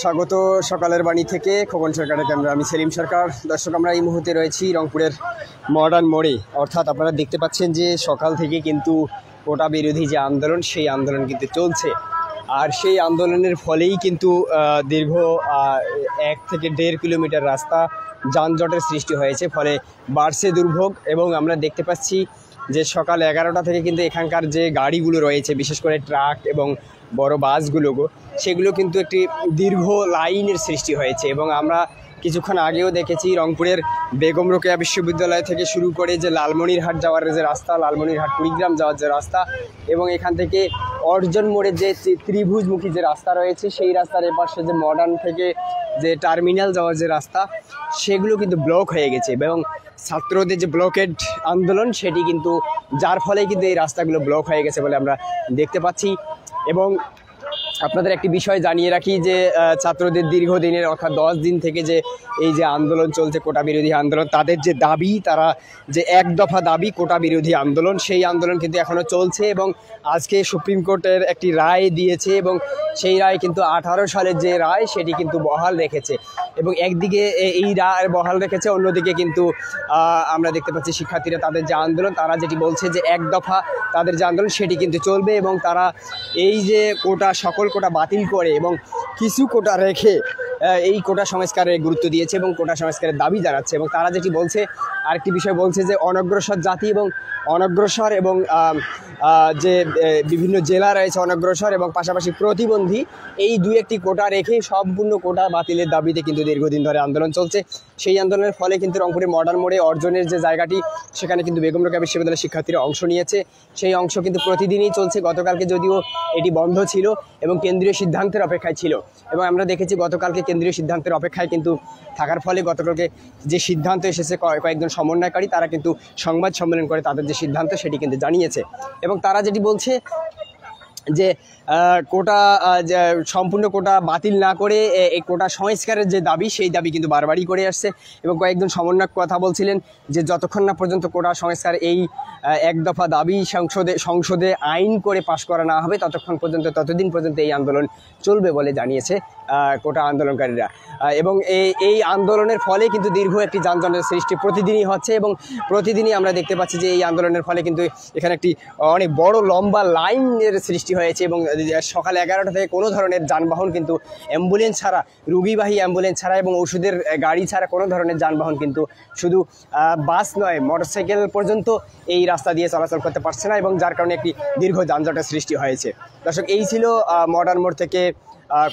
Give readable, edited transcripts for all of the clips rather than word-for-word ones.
স্বাগত সকালের বাণী থেকে খোকন সরকারের ক্যামেরা, আমি সেলিম সরকার। দর্শক, আমরা এই মুহূর্তে রয়েছি রংপুরের মডার্ন মোড়ে। অর্থাৎ আপনারা দেখতে পাচ্ছেন যে সকাল থেকে কিন্তু কোটা বিরোধী যে আন্দোলন, সেই আন্দোলন কিন্তু চলছে। আর সেই আন্দোলনের ফলেই কিন্তু দীর্ঘ 1 থেকে 1.5 কিলোমিটার রাস্তা যানজটের সৃষ্টি হয়েছে, ফলে বাড়ছে দুর্ভোগ। এবং আমরা দেখতে পাচ্ছি যে সকাল 11টা থেকে কিন্তু এখানকার যে গাড়িগুলো রয়েছে, বিশেষ করে ট্রাক এবং বড় বাসগুলো, সেগুলো কিন্তু একটি দীর্ঘ লাইনের সৃষ্টি হয়েছে। এবং আমরা কিছুক্ষণ আগেও দেখেছি রংপুরের বেগম রোকেয়া বিশ্ববিদ্যালয় থেকে শুরু করে যে লালমনিরহাট যাওয়ার যে রাস্তা, লালমনিরহাট কুড়িগ্রাম যাওয়ার যে রাস্তা, এবং এখান থেকে অর্জন মোড়ের যে ত্রিভুজমুখী যে রাস্তা রয়েছে, সেই রাস্তার এপাশে যে মডার্ন থেকে যে টার্মিনাল যাওয়ার যে রাস্তা, সেগুলো কিন্তু ব্লক হয়ে গেছে। এবং ছাত্রদের যে ব্লকেড আন্দোলন, সেটি কিন্তু যার ফলে কিন্তু এই রাস্তাগুলো ব্লক হয়ে গেছে বলে আমরা দেখতে পাচ্ছি। এবং আপনাদের একটি বিষয় জানিয়ে রাখি যে ছাত্রদের দীর্ঘদিনের, অর্থাৎ 10 দিন থেকে যে এই যে আন্দোলন চলছে, কোটা বিরোধী আন্দোলন, তাদের যে দাবি, তারা যে 1 দফা দাবি কোটা বিরোধী আন্দোলন, সেই আন্দোলন কিন্তু এখনও চলছে। এবং আজকে সুপ্রিম কোর্টের একটি রায় দিয়েছে, এবং সেই রায় কিন্তু 18 সালের যে রায়, সেটি কিন্তু বহাল রেখেছে। এবং একদিকে এই রায় বহাল রেখেছে, অন্যদিকে কিন্তু আমরা দেখতে পাচ্ছি শিক্ষার্থীরা তাদের যে আন্দোলন, তারা যেটি বলছে যে 1 দফা তাদের যে আন্দোলন, সেটি কিন্তু চলবে। এবং তারা এই যে কোটা, সকল কোটা বাতিল করে এবং কিছু কোটা রেখে এই কোটা সংস্কারে গুরুত্ব দিয়েছে এবং কোটা সংস্কারের দাবি জানাচ্ছে। এবং তারা যেটি বলছে, আরেকটি বিষয় বলছে যে অনগ্রসর জাতি এবং অনগ্রসর এবং যে বিভিন্ন জেলা রয়েছে অনগ্রসর এবং পাশাপাশি প্রতিবন্ধী, এই 2-1টি কোটা রেখে সম্পূর্ণ কোটা বাতিলের দাবিতে কিন্তু দীর্ঘদিন ধরে আন্দোলন চলছে। সেই আন্দোলনের ফলে কিন্তু রংপুরের মডার্ন মোড়ে অর্জনের যে জায়গাটি, সেখানে কিন্তু বেগম রোকেয়া বিশ্ববিদ্যালয়ের শিক্ষার্থীরা অংশ নিয়েছে। সেই অংশ কিন্তু প্রতিদিনই চলছে। গতকালকে যদিও এটি বন্ধ ছিল এবং কেন্দ্রীয় সিদ্ধান্তের অপেক্ষায় ছিল, এবং আমরা দেখেছি গতকালকে কেন্দ্রীয় সিদ্ধান্তের অপেক্ষায় কিন্তু থাকার ফলে গতকালকে যে সিদ্ধান্ত এসেছে, কয়েকজন সমন্বয়কারী তারা কিন্তু সংবাদ সম্মেলন করে তাদের যে সিদ্ধান্ত, সেটি কিন্তু জানিয়েছে। এবং তারা যেটি বলছে যে কোটা সম্পূর্ণ কোটা বাতিল না করে এই কোটা সংস্কারের যে দাবি, সেই দাবি কিন্তু বারবারই করে আসছে। এবং কয়েকজন সমন্বয়ক কথা বলছিলেন যে যতক্ষণ না পর্যন্ত কোটা সংস্কার এই 1 দফা দাবি সংসদে আইন করে পাশ করা না হবে, ততদিন পর্যন্ত এই আন্দোলন চলবে বলে জানিয়েছে কোটা আন্দোলনকারীরা। এবং এই আন্দোলনের ফলে কিন্তু দীর্ঘ একটি যানজটের সৃষ্টি প্রতিদিনই হচ্ছে। এবং প্রতিদিনই আমরা দেখতে পাচ্ছি যে এই আন্দোলনের ফলে কিন্তু এখানে একটি অনেক বড় লম্বা লাইনের সৃষ্টি হয়েছে। এবং সকাল 11টা থেকে কোনো ধরনের যানবাহন কিন্তু অ্যাম্বুলেন্স ছাড়া, রুগীবাহী অ্যাম্বুলেন্স ছাড়া এবং ওষুধের গাড়ি ছাড়া কোনো ধরনের যানবাহন কিন্তু, শুধু বাস নয়, মোটরসাইকেল পর্যন্ত এই রাস্তা দিয়ে চলাচল করতে পারছে না, এবং যার কারণে একটি দীর্ঘ যানজটের সৃষ্টি হয়েছে। দর্শক, এই ছিল মডার্ন মোড় থেকে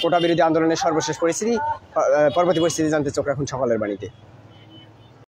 কোটা বিরোধী আন্দোলনের সর্বশেষ পরিস্থিতি। পরবর্তী পরিস্থিতি জানতে চোখ রাখুন সকালের বাণীতে।